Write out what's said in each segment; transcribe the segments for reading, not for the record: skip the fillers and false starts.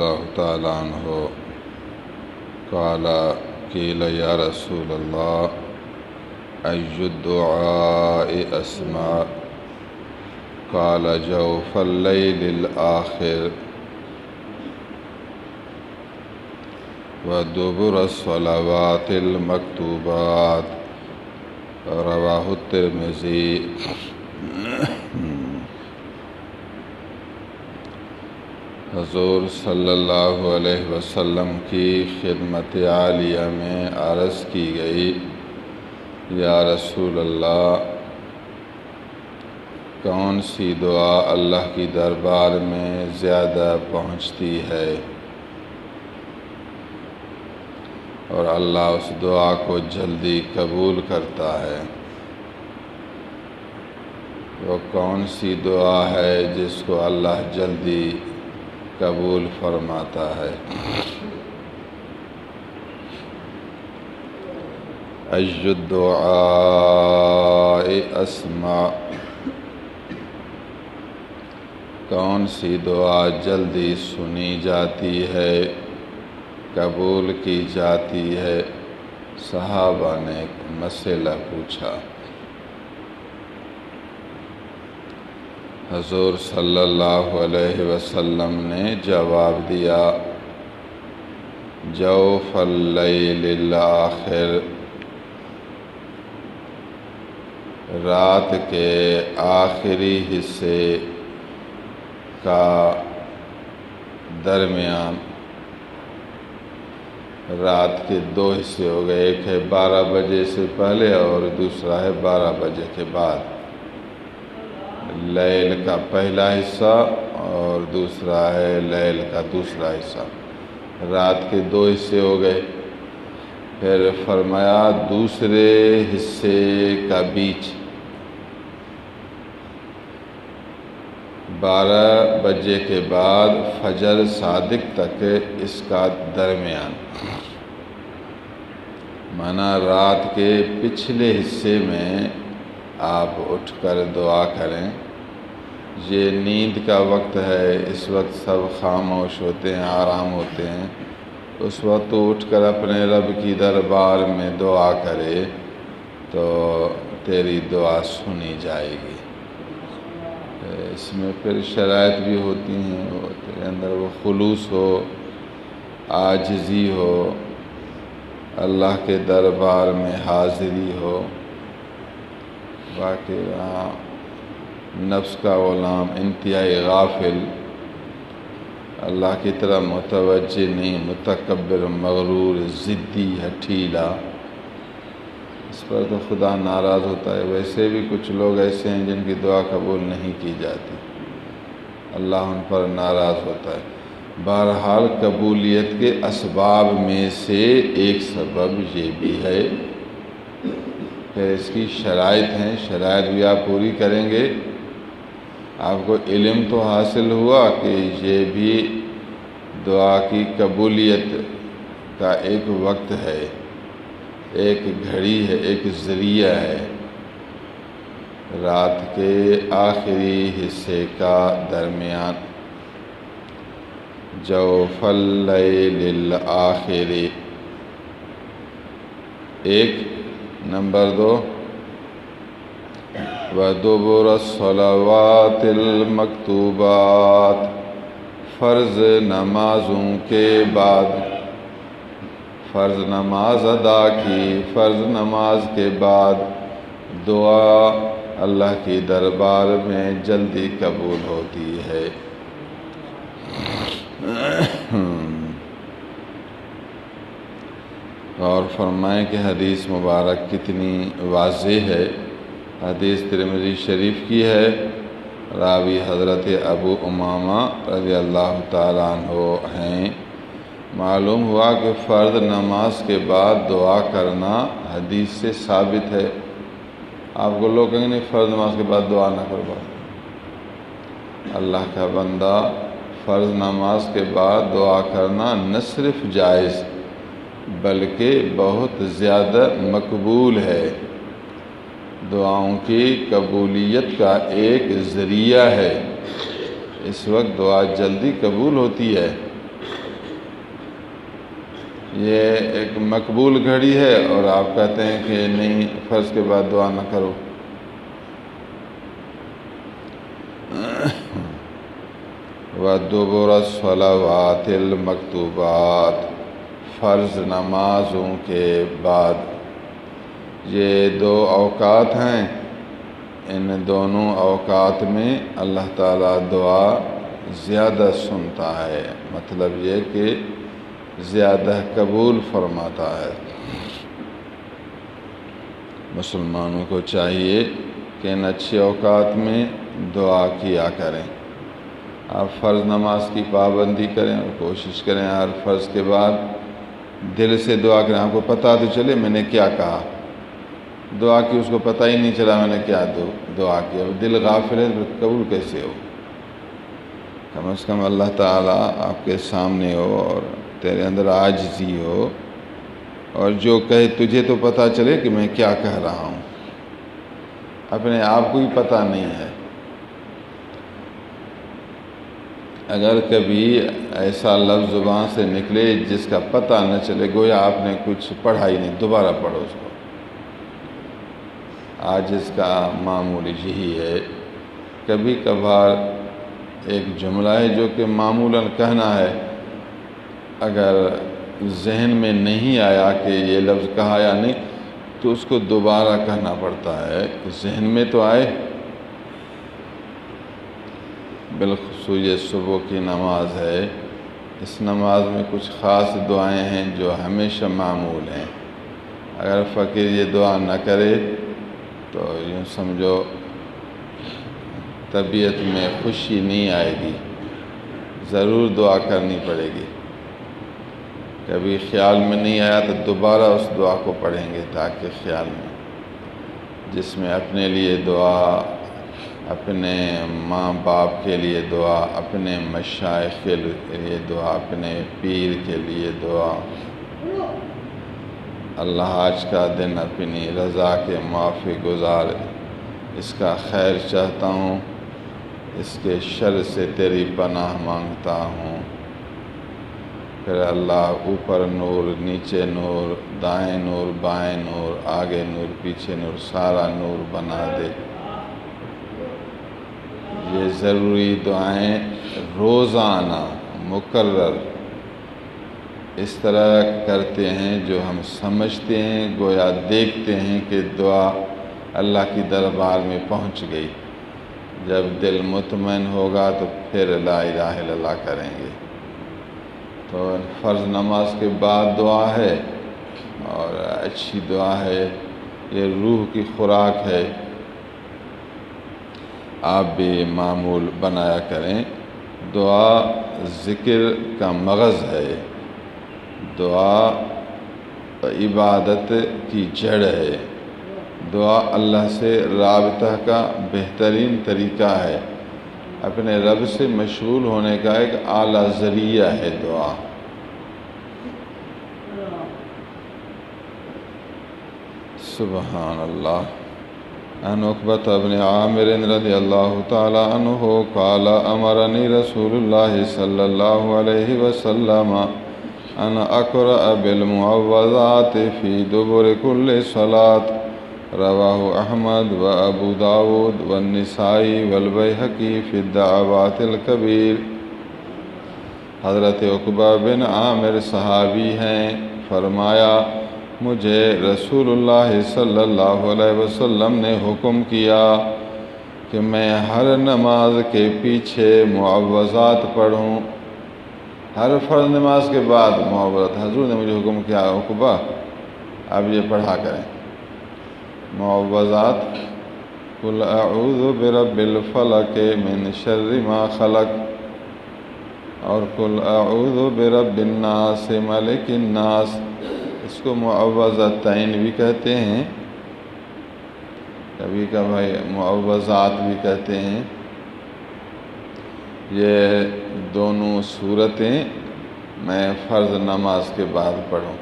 اللہ تعالی عنہ قال قیل یا رسول اللہ ای الدعاء اسمع قال جوف اللیل الآخر ودبر الصلوات المکتوبات رواہ الترمذی۔ حضور صلی اللہ علیہ وسلم کی خدمت عالیہ میں عرض کی گئی، یا رسول اللہ، کون سی دعا اللہ کی دربار میں زیادہ پہنچتی ہے اور اللہ اس دعا کو جلدی قبول کرتا ہے؟ وہ کون سی دعا ہے جس کو اللہ جلدی قبول فرماتا ہے؟ ای الدعاء اسمع، کون سی دعا جلدی سنی جاتی ہے، قبول کی جاتی ہے؟ صحابہ نے ایک مسئلہ پوچھا۔ حضور صلی اللہ علیہ وسلم نے جواب دیا، جوف اللیل الآخر، رات کے آخری حصے کا درمیان۔ رات کے دو حصے ہو گئے، ایک ہے 12 بجے سے پہلے اور دوسرا ہے 12 بجے کے بعد۔ لیل کا پہلا حصہ اور دوسرا ہے لیل کا دوسرا حصہ۔ رات کے دو حصے ہو گئے۔ پھر فرمایا دوسرے حصے کا بیچ، 12 بجے کے بعد فجر صادق تک اس کا درمیان، مانا رات کے پچھلے حصے میں آپ اٹھ کر دعا کریں۔ یہ نیند کا وقت ہے، اس وقت سب خاموش ہوتے ہیں، آرام ہوتے ہیں۔ اس وقت اٹھ کر اپنے رب کی دربار میں دعا کرے تو تیری دعا سنی جائے گی۔ اس میں پھر شرائط بھی ہوتی ہیں، تیرے اندر وہ خلوص ہو، عاجزی ہو، اللہ کے دربار میں حاضری ہو۔ باقی نفس کا غلام انتہائی غافل، اللہ کی طرف متوجہ نہیں، متکبر، مغرور، ضدی، ہٹھیلا، اس پر تو خدا ناراض ہوتا ہے۔ ویسے بھی کچھ لوگ ایسے ہیں جن کی دعا قبول نہیں کی جاتی، اللہ ان پر ناراض ہوتا ہے۔ بہرحال قبولیت کے اسباب میں سے ایک سبب یہ بھی ہے، پھر اس کی شرائط ہیں، شرائط بھی آپ پوری کریں گے۔ آپ کو علم تو حاصل ہوا کہ یہ بھی دعا کی قبولیت کا ایک وقت ہے، ایک گھڑی ہے، ایک ذریعہ ہے، رات کے آخری حصے کا درمیان، جوف اللیل الآخر۔ ایک نمبر 2، وَدُبُرَ الصَّلَوَاتِ الْمَكْتُوبَاتِ، فرض نمازوں کے بعد، فرض نماز ادا کی، فرض نماز کے بعد دعا اللہ کی دربار میں جلدی قبول ہوتی ہے۔ اور فرمائیں کہ حدیث مبارک کتنی واضح ہے۔ حدیث ترمذی شریف کی ہے، راوی حضرت ابو امامہ رضی اللہ تعالیٰ عنہ ہیں۔ معلوم ہوا کہ فرض نماز کے بعد دعا کرنا حدیث سے ثابت ہے۔ آپ کو لوگ کہیں نہیں فرض نماز کے بعد دعا نہ کرو، اللہ کا بندہ فرض نماز کے بعد دعا کرنا نہ صرف جائز بلکہ بہت زیادہ مقبول ہے، دعاؤں کی قبولیت کا ایک ذریعہ ہے۔ اس وقت دعا جلدی قبول ہوتی ہے یہ ایک مقبول گھڑی ہے اور آپ کہتے ہیں کہ نہیں فرض کے بعد دعا نہ کرو۔ وَدُبُرَ الصَّلَوَاتِ الْمَكْتُوبَاتِ، فرض نمازوں کے بعد۔ یہ دو اوقات ہیں، ان دونوں اوقات میں اللہ تعالیٰ دعا زیادہ سنتا ہے، مطلب یہ کہ زیادہ قبول فرماتا ہے۔ مسلمانوں کو چاہیے کہ ان اچھے اوقات میں دعا کیا کریں۔ آپ فرض نماز کی پابندی کریں اور کوشش کریں ہر فرض کے بعد دل سے دعا کریں۔ آپ کو پتہ تو چلے میں نے کیا کہا، دعا کی اس کو پتہ ہی نہیں چلا میں نے کیا دعا کی، اب دل غافل ہے تو قبول کیسے ہو؟ کم از کم اللہ تعالیٰ آپ کے سامنے ہو اور تیرے اندر عاجزی ہو، اور جو کہے تجھے تو پتہ چلے کہ میں کیا کہہ رہا ہوں، اپنے آپ کو ہی پتہ نہیں ہے۔ اگر کبھی ایسا لفظ زبان سے نکلے جس کا پتہ نہ چلے، گویا آپ نے کچھ پڑھا ہی نہیں، دوبارہ پڑھو اس کو۔ آج اس کا معمول یہی ہے، کبھی کبھار ایک جملہ ہے جو کہ معمولاً کہنا ہے، اگر ذہن میں نہیں آیا کہ یہ لفظ کہا یا نہیں تو اس کو دوبارہ کہنا پڑتا ہے، ذہن میں تو آئے۔ بالخصوص یہ صبح کی نماز ہے، اس نماز میں کچھ خاص دعائیں ہیں جو ہمیشہ معمول ہیں، اگر فقیر یہ دعا نہ کرے تو یوں سمجھو طبیعت میں خوشی نہیں آئے گی، ضرور دعا کرنی پڑے گی۔ کبھی خیال میں نہیں آیا تو دوبارہ اس دعا کو پڑھیں گے تاکہ خیال میں، جس میں اپنے لیے دعا، اپنے ماں باپ کے لیے دعا، اپنے مشائخ کے لیے دعا، اپنے پیر کے لیے دعا۔ اللہ آج کا دن اپنی رضا کے موافق گزار، اس کا خیر چاہتا ہوں، اس کے شر سے تیری پناہ مانگتا ہوں۔ پھر اللہ اوپر نور، نیچے نور، دائیں نور، بائیں نور، آگے نور، پیچھے نور، سارا نور بنا دے۔ یہ ضروری دعائیں روزانہ مقرر اس طرح کرتے ہیں جو ہم سمجھتے ہیں، گویا دیکھتے ہیں کہ دعا اللہ کی دربار میں پہنچ گئی۔ جب دل مطمئن ہوگا تو پھر لا الہ الا اللہ کریں گے۔ تو فرض نماز کے بعد دعا ہے اور اچھی دعا ہے، یہ روح کی خوراک ہے، آپ بھی معمول بنایا کریں۔ دعا ذکر کا مغز ہے، دعا عبادت کی جڑ ہے، دعا اللہ سے رابطہ کا بہترین طریقہ ہے، اپنے رب سے مشغول ہونے کا ایک اعلیٰ ذریعہ ہے دعا۔ سبحان اللہ۔ عن عقبة بن عامر رضی اللہ تعالی عنہ قال امرنی رسول اللہ صلی اللہ علیہ وسلم ان اقرأ بالمعوذات فی دبر کل صلاة، رواہ احمد و ابو داود والنسائی والبیہقی فی الدعوات الکبیر۔ حضرت عقبہ بن عامر صحابی ہیں، فرمایا مجھے رسول اللہ صلی اللہ علیہ وسلم نے حکم کیا کہ میں ہر نماز کے پیچھے معوذات پڑھوں، ہر فرض نماز کے بعد معوذات۔ حضور نے مجھے حکم کیا عقبہ اب یہ پڑھا کریں معوذات، قل اعوذ برب الفلق من شر ما خلق، اور قل اعوذ برب الناس ملک الناس، اس کو معوذتین بھی کہتے ہیں، کبھی کبھی معوذات بھی کہتے ہیں۔ یہ دونوں صورتیں میں فرض نماز کے بعد پڑھوں۔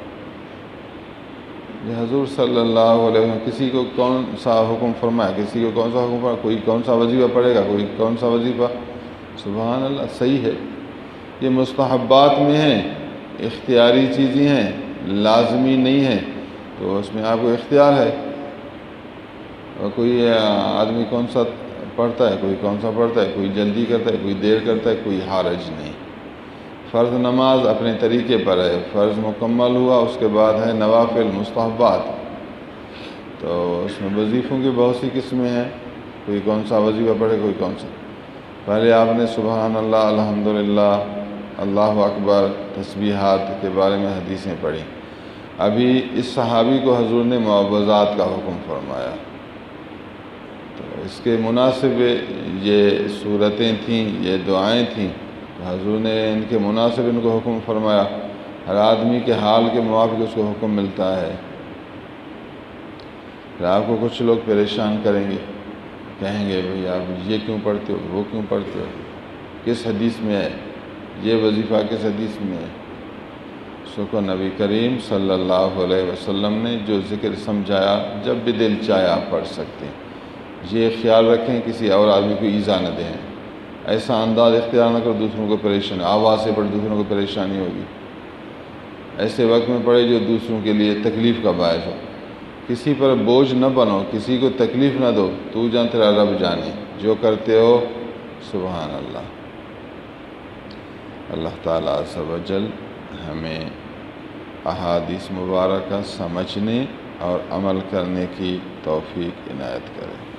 یہ حضور صلی اللہ علیہ وسلم کسی کو کون سا حکم فرمایا، کسی کو کون سا حکم فرمایا، کوئی کون سا وظیفہ پڑھے گا، کوئی کون سا وظیفہ۔ سبحان اللہ، صحیح ہے، یہ مستحبات میں ہیں، اختیاری چیزیں ہیں، لازمی نہیں ہیں، تو اس میں آپ کو اختیار ہے۔ اور کوئی آدمی کون سا پڑھتا ہے، کوئی کون سا پڑھتا ہے، کوئی جلدی کرتا ہے، کوئی دیر کرتا ہے، کوئی حرج نہیں۔ فرض نماز اپنے طریقے پر ہے، فرض مکمل ہوا، اس کے بعد ہے نوافل مستحبات۔ تو اس میں وظیفوں کی بہت سی قسمیں ہیں، کوئی کون سا وظیفہ پڑھے، کوئی کون سا۔ پہلے آپ نے سبحان اللہ، الحمدللہ، اللہ اکبر، تسبیحات کے بارے میں حدیثیں پڑھی۔ ابھی اس صحابی کو حضور نے معوذات کا حکم فرمایا، تو اس کے مناسب یہ صورتیں تھیں، یہ دعائیں تھیں، تو حضور نے ان کے مناسب ان کو حکم فرمایا۔ ہر آدمی کے حال کے موافق اس کو حکم ملتا ہے۔ پھر آپ کو کچھ لوگ پریشان کریں گے، کہیں گے بھئی آپ یہ کیوں پڑھتے ہو، وہ کیوں پڑھتے ہو، کس حدیث میں ہے یہ وظیفہ، کس حدیث میں ہے؟ سو کو نبی کریم صلی اللہ علیہ وسلم نے جو ذکر سمجھایا، جب بھی دل چاہے آپ پڑھ سکتے ہیں۔ یہ خیال رکھیں کسی اور آدمی کو ایذا نہ دیں، ایسا انداز اختیار نہ کرو دوسروں کو پریشان، آواز سے پڑھ دوسروں کو پریشانی ہوگی۔ ایسے وقت میں پڑھے جو دوسروں کے لیے تکلیف کا باعث ہو۔ کسی پر بوجھ نہ بنو، کسی کو تکلیف نہ دو، تو جان تیرا رب جانے، جو کرتے ہو سبحان اللہ۔ اللہ تعالیٰ عز و جل ہمیں احادیث مبارکہ سمجھنے اور عمل کرنے کی توفیق عنایت کرے۔